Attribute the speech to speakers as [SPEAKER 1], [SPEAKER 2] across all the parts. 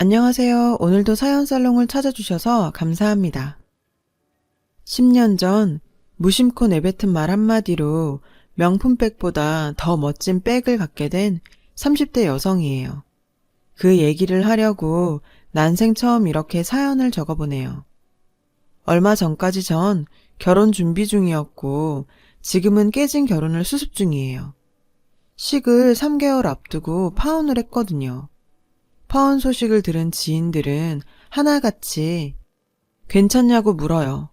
[SPEAKER 1] 안녕하세요. 오늘도 사연살롱을 찾아주셔서 감사합니다. 10년 전 무심코 내뱉은 말 한마디로 명품백보다 더 멋진 백을 갖게 된 30대 여성이에요. 그 얘기를 하려고 난생 처음 이렇게 사연을 적어보네요. 얼마 전까지 전 결혼 준비 중이었고 지금은 깨진 결혼을 수습 중이에요. 식을 3개월 앞두고 파혼을 했거든요. 파혼 소식을 들은 지인들은 하나같이 괜찮냐고 물어요.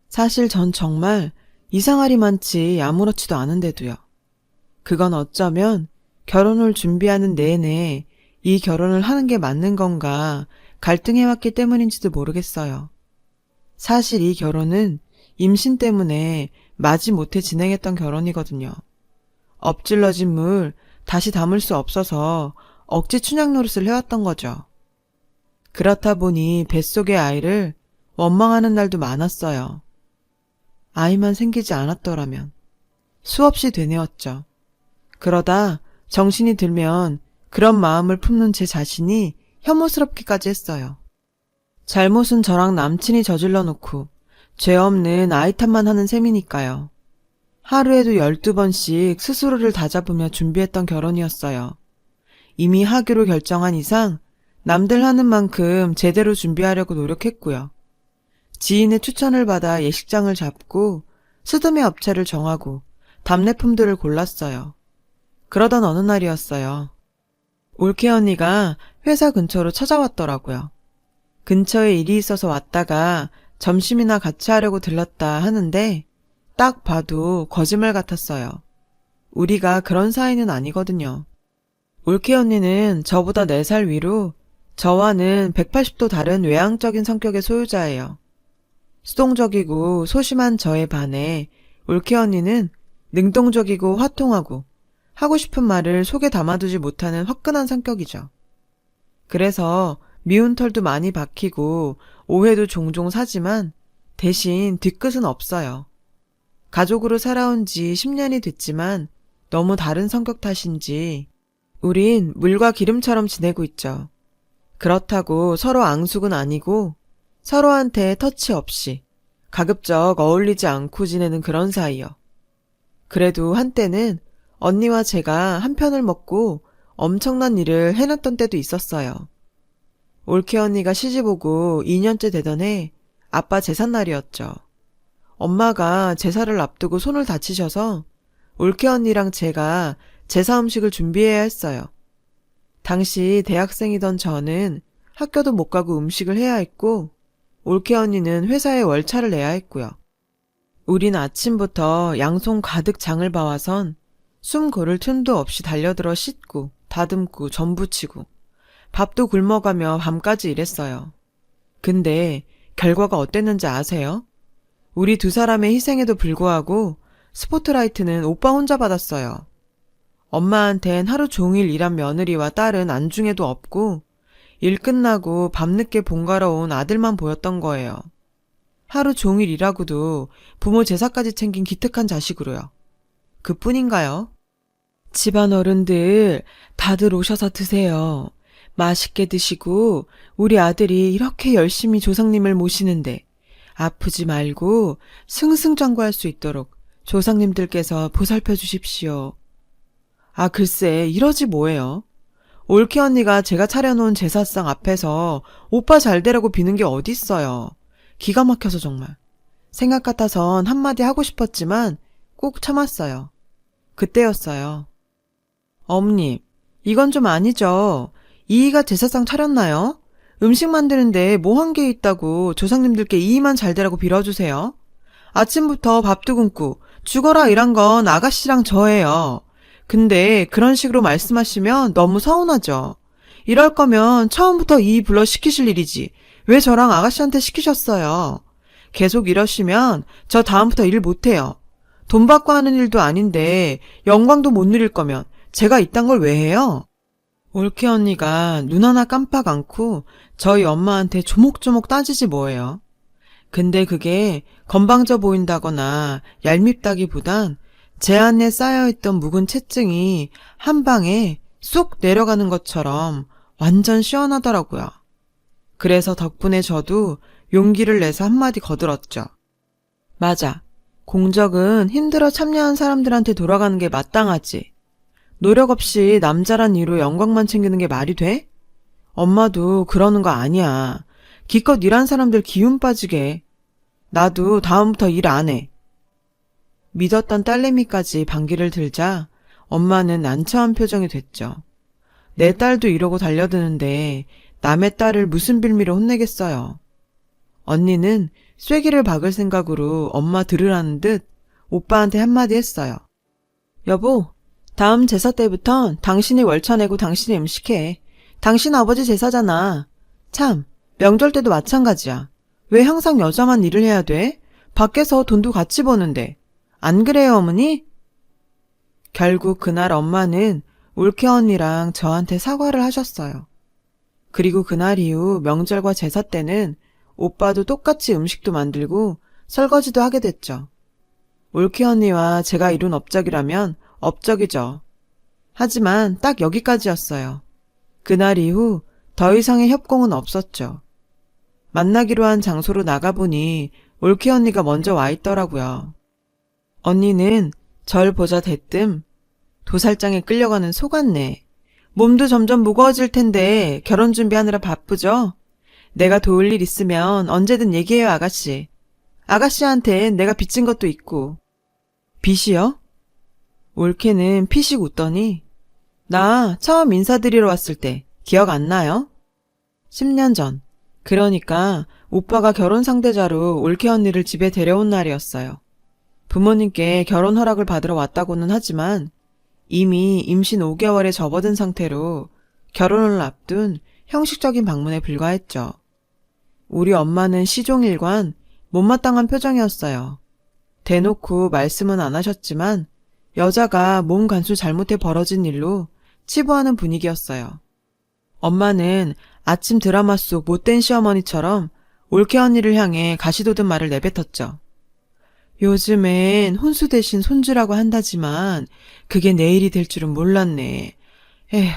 [SPEAKER 1] 사실 전 정말 이상하리만치 아무렇지도 않은데도요. 그건 어쩌면 결혼을 준비하는 내내 이 결혼을 하는 게 맞는 건가 갈등해왔기 때문인지도 모르겠어요. 사실 이 결혼은 임신 때문에 마지못해 진행했던 결혼이거든요. 엎질러진 물 다시 담을 수 없어서 억지 춘향 노릇을 해왔던 거죠. 그렇다 보니 뱃속의 아이를 원망하는 날도 많았어요. 아이만 생기지 않았더라면. 수없이 되뇌었죠. 그러다 정신이 들면 그런 마음을 품는 제 자신이 혐오스럽기까지 했어요. 잘못은 저랑 남친이 저질러 놓고 죄 없는 아이 탓만 하는 셈이니까요. 하루에도 12번씩 스스로를 다잡으며 준비했던 결혼이었어요. 이미 하기로 결정한 이상 남들 하는 만큼 제대로 준비하려고 노력했고요. 지인의 추천을 받아 예식장을 잡고 스드메 업체를 정하고 답례품들을 골랐어요. 그러던 어느 날이었어요. 올케 언니가 회사 근처로 찾아왔더라고요. 근처에 일이 있어서 왔다가 점심이나 같이 하려고 들렀다 하는데 딱 봐도 거짓말 같았어요. 우리가 그런 사이는 아니거든요. 올케 언니는 저보다 4살 위로 저와는 180도 다른 외향적인 성격의 소유자예요. 수동적이고 소심한 저에 반해 올케 언니는 능동적이고 화통하고 하고 싶은 말을 속에 담아두지 못하는 화끈한 성격이죠. 그래서 미운 털도 많이 박히고 오해도 종종 사지만 대신 뒤끝은 없어요. 가족으로 살아온 지 10년이 됐지만 너무 다른 성격 탓인지 우린 물과 기름처럼 지내고 있죠. 그렇다고 서로 앙숙은 아니고 서로한테 터치 없이 가급적 어울리지 않고 지내는 그런 사이요. 그래도 한때는 언니와 제가 한 편을 먹고 엄청난 일을 해놨던 때도 있었어요. 올케 언니가 시집 오고 2년째 되던 해 아빠 제삿날이었죠. 엄마가 제사를 앞두고 손을 다치셔서 올케 언니랑 제가 제사 음식을 준비해야 했어요. 당시 대학생이던 저는 학교도 못 가고 음식을 해야 했고 올케 언니는 회사에 월차를 내야 했고요. 우린 아침부터 양손 가득 장을 봐와선 숨 고를 틈도 없이 달려들어 씻고 다듬고 전 부치고 밥도 굶어가며 밤까지 일했어요. 근데 결과가 어땠는지 아세요? 우리 2사람의 희생에도 불구하고 스포트라이트는 오빠 혼자 받았어요. 엄마한텐 하루 종일 일한 며느리와 딸은 안중에도 없고 일 끝나고 밤늦게 본가러 온 아들만 보였던 거예요. 하루 종일 일하고도 부모 제사까지 챙긴 기특한 자식으로요. 그뿐인가요? 집안 어른들 다들 오셔서 드세요. 맛있게 드시고 우리 아들이 이렇게 열심히 조상님을 모시는데 아프지 말고 승승장구할 수 있도록 조상님들께서 보살펴 주십시오. 아, 글쎄 이러지 뭐예요. 올케 언니가 제가 차려놓은 제사상 앞에서 오빠 잘 되라고 비는 게 어딨어요. 기가 막혀서 정말. 생각 같아선 한마디 하고 싶었지만 꼭 참았어요. 그때였어요. 어머님, 이건 좀 아니죠. 이이가 제사상 차렸나요? 음식 만드는데 뭐 한 게 있다고 조상님들께 이이만 잘 되라고 빌어주세요. 아침부터 밥도 굶고 죽어라 일한 건 아가씨랑 저예요. 근데 그런 식으로 말씀하시면 너무 서운하죠. 이럴 거면 처음부터 이이 불러 시키실 일이지. 왜 저랑 아가씨한테 시키셨어요? 계속 이러시면 저 다음부터 일 못해요. 돈 받고 하는 일도 아닌데 영광도 못 누릴 거면 제가 이딴 걸 왜 해요? 올케 언니가 눈 하나 깜빡 않고 저희 엄마한테 조목조목 따지지 뭐예요. 근데 그게 건방져 보인다거나 얄밉다기보단 제 안에 쌓여있던 묵은 채증이 한 방에 쏙 내려가는 것처럼 완전 시원하더라고요. 그래서 덕분에 저도 용기를 내서 한마디 거들었죠. 맞아. 공적은 힘들어 참여한 사람들한테 돌아가는 게 마땅하지. 노력 없이 남자란 이유로 영광만 챙기는 게 말이 돼? 엄마도 그러는 거 아니야. 기껏 일한 사람들 기운 빠지게. 나도 다음부터 일 안 해. 믿었던 딸내미까지 반기를 들자 엄마는 난처한 표정이 됐죠. 내 딸도 이러고 달려드는데 남의 딸을 무슨 빌미로 혼내겠어요. 언니는 쐐기를 박을 생각으로 엄마 들으라는 듯 오빠한테 한마디 했어요. 여보, 다음 제사 때부턴 당신이 월차 내고 당신이 음식해. 당신 아버지 제사잖아. 참, 명절 때도 마찬가지야. 왜 항상 여자만 일을 해야 돼? 밖에서 돈도 같이 버는데. 안 그래요, 어머니? 결국 그날 엄마는 올케 언니랑 저한테 사과를 하셨어요. 그리고 그날 이후 명절과 제사 때는 오빠도 똑같이 음식도 만들고 설거지도 하게 됐죠. 올케 언니와 제가 이룬 업적이라면 업적이죠. 하지만 딱 여기까지였어요. 그날 이후 더 이상의 협공은 없었죠. 만나기로 한 장소로 나가보니 올케 언니가 먼저 와 있더라고요. 언니는 절 보자 대뜸 도살장에 끌려가는 소 같네. 몸도 점점 무거워질 텐데 결혼 준비하느라 바쁘죠? 내가 도울 일 있으면 언제든 얘기해요, 아가씨. 아가씨한텐 내가 빚진 것도 있고. 빚이요? 올케는 피식 웃더니 나 처음 인사드리러 왔을 때 기억 안 나요? 10년 전. 그러니까 오빠가 결혼 상대자로 올케 언니를 집에 데려온 날이었어요. 부모님께 결혼 허락을 받으러 왔다고는 하지만 이미 임신 5개월에 접어든 상태로 결혼을 앞둔 형식적인 방문에 불과했죠. 우리 엄마는 시종일관 못마땅한 표정이었어요. 대놓고 말씀은 안 하셨지만 여자가 몸 간수 잘못해 벌어진 일로 치부하는 분위기였어요. 엄마는 아침 드라마 속 못된 시어머니처럼 올케 언니를 향해 가시돋은 말을 내뱉었죠. 요즘엔 혼수 대신 손주라고 한다지만 그게 내일이 될 줄은 몰랐네. 에휴.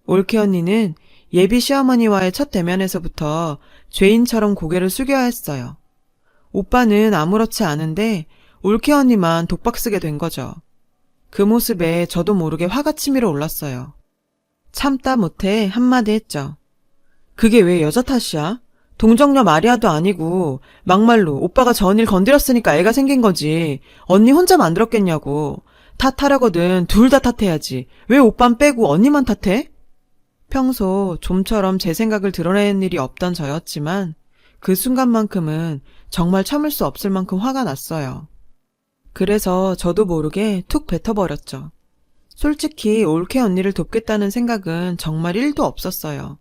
[SPEAKER 1] 올케 언니는 예비 시어머니와의 첫 대면에서부터 죄인처럼 고개를 숙여야 했어요. 오빠는 아무렇지 않은데 올케 언니만 독박 쓰게 된 거죠. 그 모습에 저도 모르게 화가 치밀어 올랐어요. 참다 못해 한마디 했죠. 그게 왜 여자 탓이야? 동정녀 마리아도 아니고 막말로 오빠가 전일 건드렸으니까 애가 생긴 거지. 언니 혼자 만들었겠냐고. 탓하려거든 둘 다 탓해야지. 왜 오빤 빼고 언니만 탓해? 평소 좀처럼 제 생각을 드러내는 일이 없던 저였지만 그 순간만큼은 정말 참을 수 없을 만큼 화가 났어요. 그래서 저도 모르게 툭 뱉어버렸죠. 솔직히 올케 언니를 돕겠다는 생각은 정말 1도 없었어요.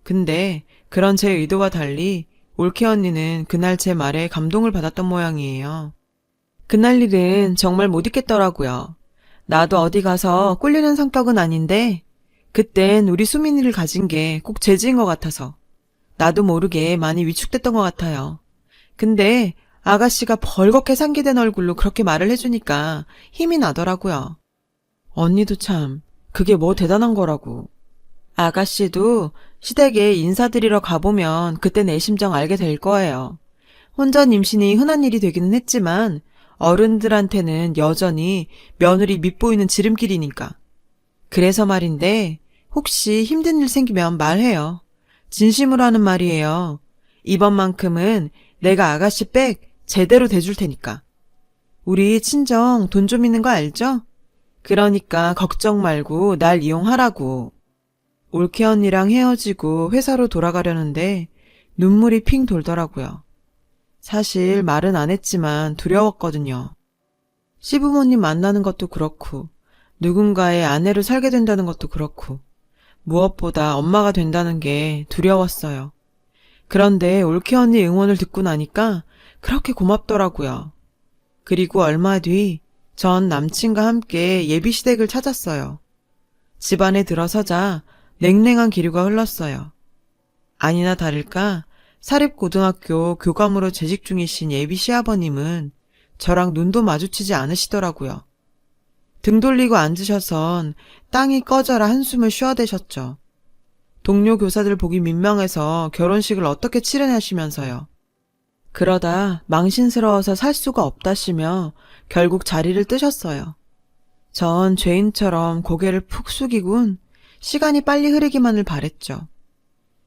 [SPEAKER 1] 근데 그런 제 의도와 달리 올케 언니는 그날 제 말에 감동을 받았던 모양이에요. 그날 일은 정말 못 잊겠더라고요. 나도 어디 가서 꿀리는 성격은 아닌데 그땐 우리 수민이를 가진 게 꼭 재지인 것 같아서 나도 모르게 많이 위축됐던 것 같아요. 근데 아가씨가 벌겋게 상기된 얼굴로 그렇게 말을 해주니까 힘이 나더라고요. 언니도 참 그게 뭐 대단한 거라고. 아가씨도 시댁에 인사드리러 가보면 그때 내 심정 알게 될 거예요. 혼전 임신이 흔한 일이 되기는 했지만 어른들한테는 여전히 며느리 밉보이는 지름길이니까. 그래서 말인데 혹시 힘든 일 생기면 말해요. 진심으로 하는 말이에요. 이번만큼은 내가 아가씨 백 제대로 대줄 테니까. 우리 친정 돈 좀 있는 거 알죠? 그러니까 걱정 말고 날 이용하라고. 올케 언니랑 헤어지고 회사로 돌아가려는데 눈물이 핑 돌더라고요. 사실 말은 안 했지만 두려웠거든요. 시부모님 만나는 것도 그렇고 누군가의 아내로 살게 된다는 것도 그렇고 무엇보다 엄마가 된다는 게 두려웠어요. 그런데 올케 언니 응원을 듣고 나니까 그렇게 고맙더라고요. 그리고 얼마 뒤 전 남친과 함께 예비시댁을 찾았어요. 집안에 들어서자 냉랭한 기류가 흘렀어요. 아니나 다를까 사립고등학교 교감으로 재직 중이신 예비 시아버님은 저랑 눈도 마주치지 않으시더라고요. 등 돌리고 앉으셔선 땅이 꺼져라 한숨을 쉬어대셨죠. 동료 교사들 보기 민망해서 결혼식을 어떻게 치르냐시면서요. 그러다 망신스러워서 살 수가 없다시며 결국 자리를 뜨셨어요. 전 죄인처럼 고개를 푹 숙이곤 시간이 빨리 흐르기만을 바랬죠.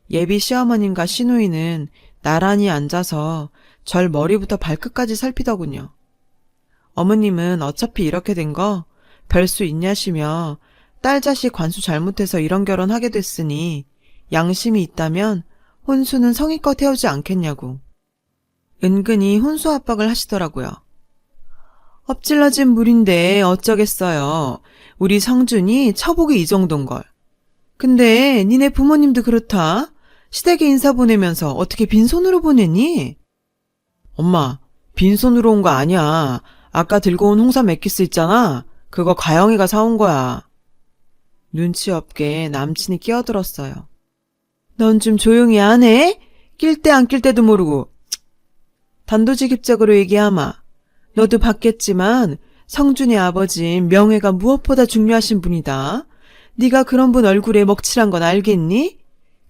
[SPEAKER 1] 예비 시어머님과 시누이는 나란히 앉아서 절 머리부터 발끝까지 살피더군요. 어머님은 어차피 이렇게 된 거 별 수 있냐시며 딸 자식 관수 잘못해서 이런 결혼하게 됐으니 양심이 있다면 혼수는 성의껏 해오지 않겠냐고. 은근히 혼수 압박을 하시더라고요. 엎질러진 물인데 어쩌겠어요. 우리 성준이 처복이 이 정도인걸. 근데 니네 부모님도 그렇다. 시댁에 인사 보내면서 어떻게 빈손으로 보내니? 엄마, 빈손으로 온 거 아니야. 아까 들고 온 홍삼 액기스 있잖아. 그거 가영이가 사온 거야. 눈치 없게 남친이 끼어들었어요. 넌 좀 조용히 안 해? 낄 때 안 낄 때도 모르고. 단도직입적으로 얘기하마. 너도 봤겠지만 성준의 아버진 명예가 무엇보다 중요하신 분이다. 네가 그런 분 얼굴에 먹칠한 건 알겠니?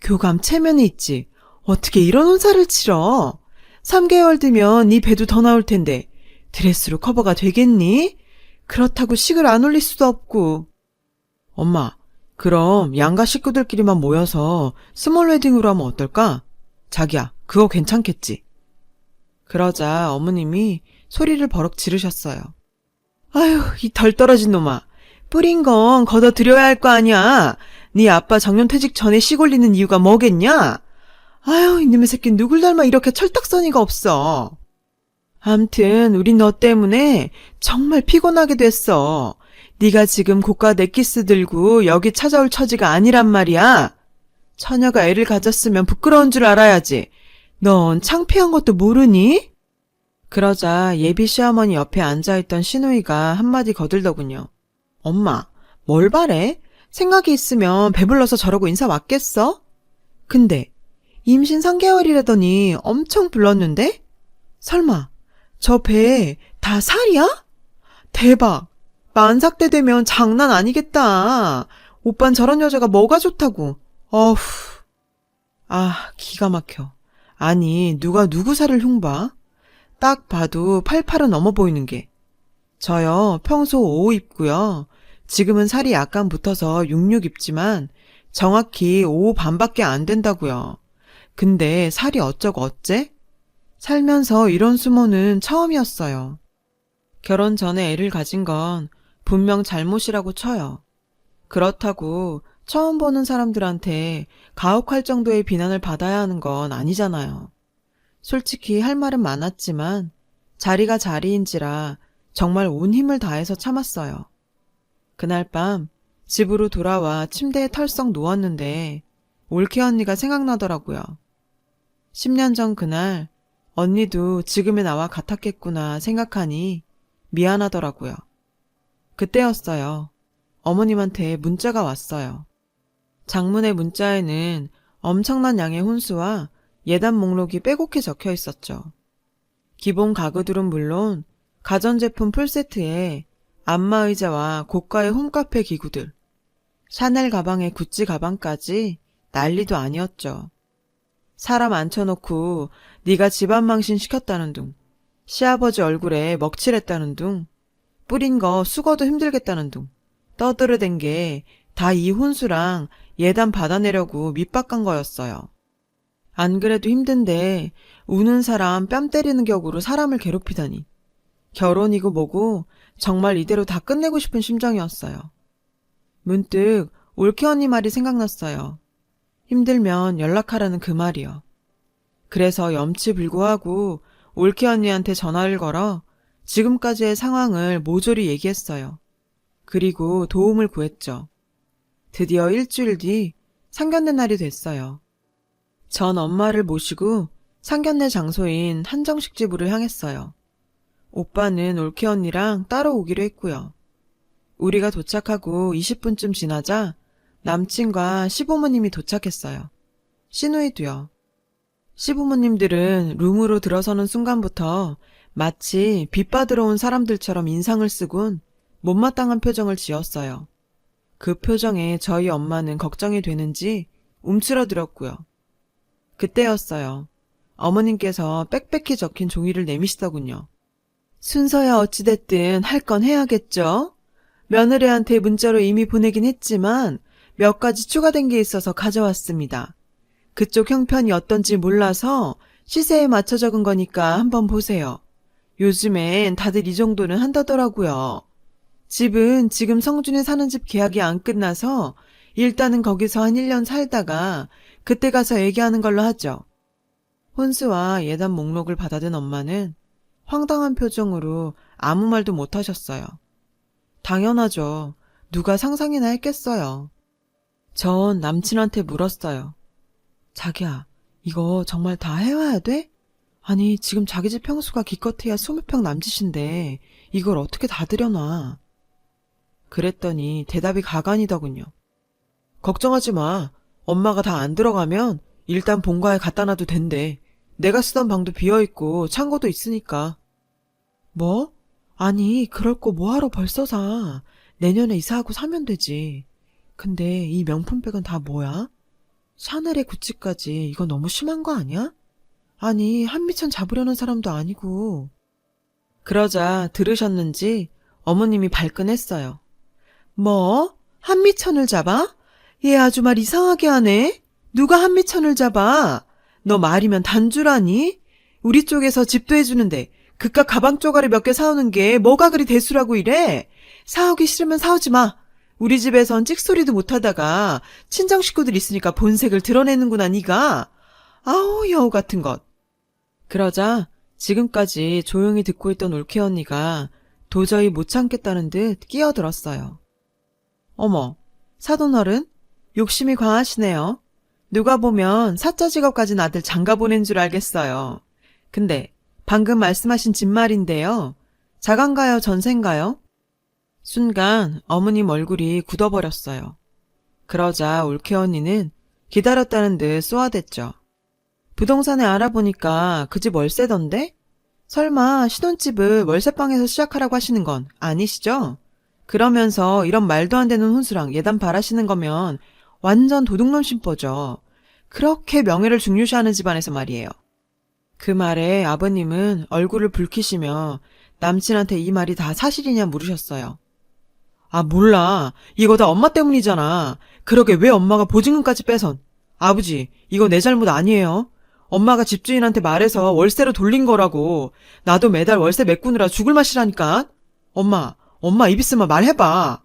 [SPEAKER 1] 교감 체면이 있지. 어떻게 이런 혼사를 치러? 3개월 뒤면 네 배도 더 나올 텐데 드레스로 커버가 되겠니? 그렇다고 식을 안 올릴 수도 없고. 엄마, 그럼 양가 식구들끼리만 모여서 스몰 웨딩으로 하면 어떨까? 자기야, 그거 괜찮겠지? 그러자 어머님이 소리를 버럭 지르셨어요. 아휴, 이 덜 떨어진 놈아. 뿌린 건 걷어들여야 할 거 아니야. 네 아빠 정년퇴직 전에 식 올리는 이유가 뭐겠냐? 아휴, 이놈의 새끼 누굴 닮아 이렇게 철딱서니가 없어. 암튼 우린 너 때문에 정말 피곤하게 됐어. 네가 지금 고가 넥기스 들고 여기 찾아올 처지가 아니란 말이야. 처녀가 애를 가졌으면 부끄러운 줄 알아야지. 넌 창피한 것도 모르니? 그러자 예비 시어머니 옆에 앉아있던 시누이가 한마디 거들더군요. 엄마, 뭘 바래? 생각이 있으면 배불러서 저러고 인사 왔겠어? 근데 임신 3개월이라더니 엄청 불렀는데? 설마 저 배에 다 살이야? 대박! 만삭 때 되면 장난 아니겠다. 오빤 저런 여자가 뭐가 좋다고. 어후. 아, 기가 막혀. 아니, 누가 누구 살을 흉봐? 딱 봐도 88은 넘어 보이는 게. 저요, 평소 5 입고요. 지금은 살이 약간 붙어서 66 입지만 정확히 5 반밖에 안 된다고요. 근데 살이 어쩌고 어째? 살면서 이런 수모는 처음이었어요. 결혼 전에 애를 가진 건 분명 잘못이라고 쳐요. 그렇다고 처음 보는 사람들한테 가혹할 정도의 비난을 받아야 하는 건 아니잖아요. 솔직히 할 말은 많았지만 자리가 자리인지라 정말 온 힘을 다해서 참았어요. 그날 밤 집으로 돌아와 침대에 털썩 누웠는데 올케 언니가 생각나더라고요. 10년 전 그날 언니도 지금의 나와 같았겠구나 생각하니 미안하더라고요. 그때였어요. 어머님한테 문자가 왔어요. 장문의 문자에는 엄청난 양의 혼수와 예단 목록이 빼곡히 적혀 있었죠. 기본 가구들은 물론 가전제품 풀세트에 안마의자와 고가의 홈카페 기구들, 샤넬 가방에 구찌 가방까지 난리도 아니었죠. 사람 앉혀놓고 네가 집안 망신 시켰다는 둥, 시아버지 얼굴에 먹칠했다는 둥, 뿌린 거 수거도 힘들겠다는 둥, 떠들어댄 게 다 이 혼수랑 예단 받아내려고 밑밥 간 거였어요. 안 그래도 힘든데 우는 사람 뺨 때리는 격으로 사람을 괴롭히다니. 결혼이고 뭐고 정말 이대로 다 끝내고 싶은 심정이었어요. 문득 올케 언니 말이 생각났어요. 힘들면 연락하라는 그 말이요. 그래서 염치불구하고 올케 언니한테 전화를 걸어 지금까지의 상황을 모조리 얘기했어요. 그리고 도움을 구했죠. 드디어 일주일 뒤 상견례 날이 됐어요. 전 엄마를 모시고 상견례 장소인 한정식 집으로 향했어요. 오빠는 올케 언니랑 따로 오기로 했고요. 우리가 도착하고 20분쯤 지나자 남친과 시부모님이 도착했어요. 시누이도요. 시부모님들은 룸으로 들어서는 순간부터 마치 빚 받으러 온 사람들처럼 인상을 쓰곤 못마땅한 표정을 지었어요. 그 표정에 저희 엄마는 걱정이 되는지 움츠러들었고요. 그때였어요. 어머님께서 빽빽히 적힌 종이를 내미시더군요. 순서야 어찌됐든 할 건 해야겠죠? 며느리한테 문자로 이미 보내긴 했지만 몇 가지 추가된 게 있어서 가져왔습니다. 그쪽 형편이 어떤지 몰라서 시세에 맞춰 적은 거니까 한번 보세요. 요즘엔 다들 이 정도는 한다더라고요. 집은 지금 성준이 사는 집 계약이 안 끝나서 일단은 거기서 한 1년 살다가 그때 가서 얘기하는 걸로 하죠. 혼수와 예단 목록을 받아든 엄마는 황당한 표정으로 아무 말도 못 하셨어요. 당연하죠. 누가 상상이나 했겠어요. 전 남친한테 물었어요. 자기야, 이거 정말 다 해와야 돼? 아니, 지금 자기 집 평수가 기껏해야 20평 남짓인데 이걸 어떻게 다 들여놔? 그랬더니 대답이 가관이더군요. 걱정하지 마. 엄마가 다 안 들어가면 일단 본가에 갖다 놔도 된대. 내가 쓰던 방도 비어있고 창고도 있으니까. 뭐? 아니, 그럴 거 뭐하러 벌써 사. 내년에 이사하고 사면 되지. 근데 이 명품백은 다 뭐야? 샤넬에 구찌까지 이거 너무 심한 거 아니야? 아니, 한미천 잡으려는 사람도 아니고. 그러자 들으셨는지 어머님이 발끈했어요. 뭐? 한미천을 잡아? 얘 아주 말 이상하게 하네? 누가 한미천을 잡아? 너 말이면 단주라니? 우리 쪽에서 집도 해주는데 그깟 가방 쪼가리 몇 개 사오는 게 뭐가 그리 대수라고 이래? 사오기 싫으면 사오지 마. 우리 집에선 찍소리도 못하다가 친정 식구들 있으니까 본색을 드러내는구나 네가. 아우 여우 같은 것. 그러자 지금까지 조용히 듣고 있던 올케 언니가 도저히 못 참겠다는 듯 끼어들었어요. 어머, 사돈어른? 욕심이 강하시네요. 누가 보면 사짜 직업 가진 아들 장가 보낸 줄 알겠어요. 근데 방금 말씀하신 집 말인데요. 자간가요, 전세인가요? 순간 어머님 얼굴이 굳어버렸어요. 그러자 올케 언니는 기다렸다는 듯 쏘아댔죠. 부동산에 알아보니까 그 집 월세던데? 설마 신혼집을 월세방에서 시작하라고 하시는 건 아니시죠? 그러면서 이런 말도 안 되는 혼수랑 예단 바라시는 거면 완전 도둑놈 심보죠. 그렇게 명예를 중요시하는 집안에서 말이에요. 그 말에 아버님은 얼굴을 붉히시며 남친한테 이 말이 다 사실이냐 물으셨어요. 아, 몰라. 이거 다 엄마 때문이잖아. 그러게 왜 엄마가 보증금까지 빼선. 아버지, 이거 내 잘못 아니에요. 엄마가 집주인한테 말해서 월세로 돌린 거라고. 나도 매달 월세 메꾸느라 죽을 맛이라니까. 엄마 입 있으면 말해봐.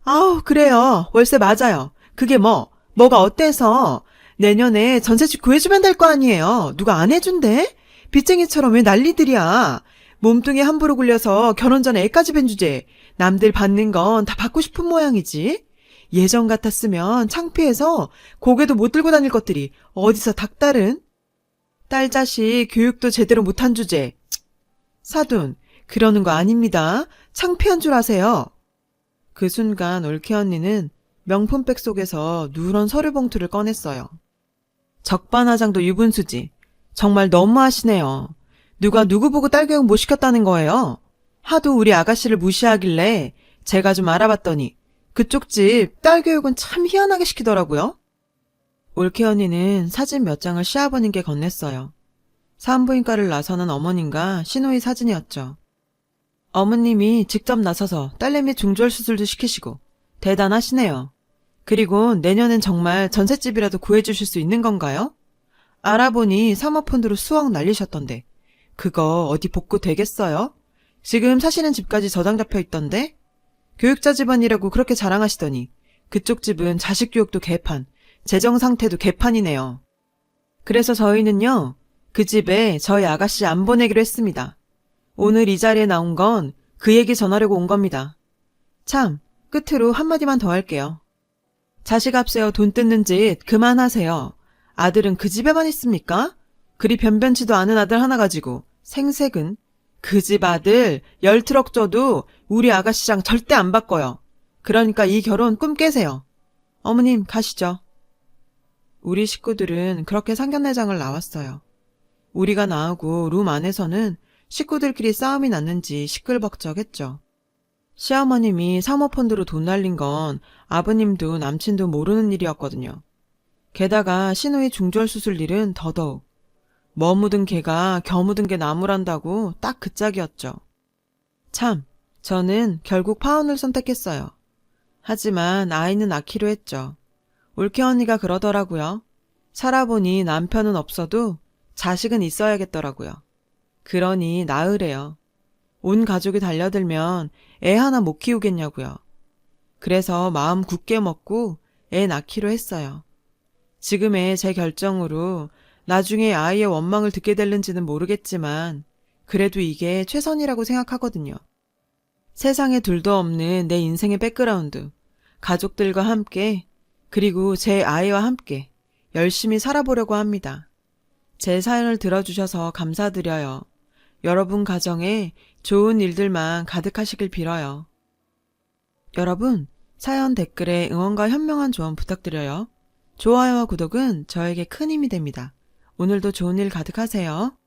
[SPEAKER 1] 아우, 그래요. 월세 맞아요. 그게 뭐가 어때서? 내년에 전세집 구해주면 될 거 아니에요. 누가 안 해준대? 빚쟁이처럼 왜 난리들이야. 몸뚱이 함부로 굴려서 결혼 전에 애까지 뵌 주제. 남들 받는 건 다 받고 싶은 모양이지. 예전 같았으면 창피해서 고개도 못 들고 다닐 것들이 어디서 닥달은? 딸 자식 교육도 제대로 못한 주제. 사돈, 그러는 거 아닙니다. 창피한 줄 아세요. 그 순간 올케 언니는 명품백 속에서 누런 서류 봉투를 꺼냈어요. 적반하장도 유분수지. 정말 너무하시네요. 누가 누구 보고 딸 교육 못 시켰다는 거예요? 하도 우리 아가씨를 무시하길래 제가 좀 알아봤더니 그쪽 집 딸 교육은 참 희한하게 시키더라고요. 올케 언니는 사진 몇 장을 시아버님께 건넸어요. 산부인과를 나서는 어머님과 시누이 사진이었죠. 어머님이 직접 나서서 딸내미 중절 수술도 시키시고 대단하시네요. 그리고 내년엔 정말 전셋집이라도 구해주실 수 있는 건가요? 알아보니 사모펀드로 수억 날리셨던데 그거 어디 복구 되겠어요? 지금 사시는 집까지 저장 잡혀 있던데? 교육자 집안이라고 그렇게 자랑하시더니 그쪽 집은 자식 교육도 개판, 재정 상태도 개판이네요. 그래서 저희는요, 그 집에 저희 아가씨 안 보내기로 했습니다. 오늘 이 자리에 나온 건 그 얘기 전하려고 온 겁니다. 참, 끝으로 한마디만 더 할게요. 자식 앞세워 돈 뜯는 짓 그만하세요. 아들은 그 집에만 있습니까? 그리 변변치도 않은 아들 하나 가지고 생색은 그 집 아들 10트럭 줘도 우리 아가씨랑 절대 안 바꿔요. 그러니까 이 결혼 꿈 깨세요. 어머님 가시죠. 우리 식구들은 그렇게 상견례장을 나왔어요. 우리가 나오고 룸 안에서는 식구들끼리 싸움이 났는지 시끌벅적했죠. 시어머님이 사모펀드로 돈 날린 건 아버님도 남친도 모르는 일이었거든요. 게다가 신우이 중절 수술 일은 더더욱. 뭐 묻은 개가 겨 묻은 게 나무란다고 딱 그 짝이었죠. 참, 저는 결국 파혼을 선택했어요. 하지만 아이는 낳기로 했죠. 올케 언니가 그러더라고요. 살아보니 남편은 없어도 자식은 있어야겠더라고요. 그러니 낳으래요. 온 가족이 달려들면 애 하나 못 키우겠냐고요. 그래서 마음 굳게 먹고 애 낳기로 했어요. 지금의 제 결정으로 나중에 아이의 원망을 듣게 될는지는 모르겠지만 그래도 이게 최선이라고 생각하거든요. 세상에 둘도 없는 내 인생의 백그라운드, 가족들과 함께 그리고 제 아이와 함께 열심히 살아보려고 합니다. 제 사연을 들어주셔서 감사드려요. 여러분 가정에 좋은 일들만 가득하시길 빌어요. 여러분, 사연 댓글에 응원과 현명한 조언 부탁드려요. 좋아요와 구독은 저에게 큰 힘이 됩니다. 오늘도 좋은 일 가득하세요.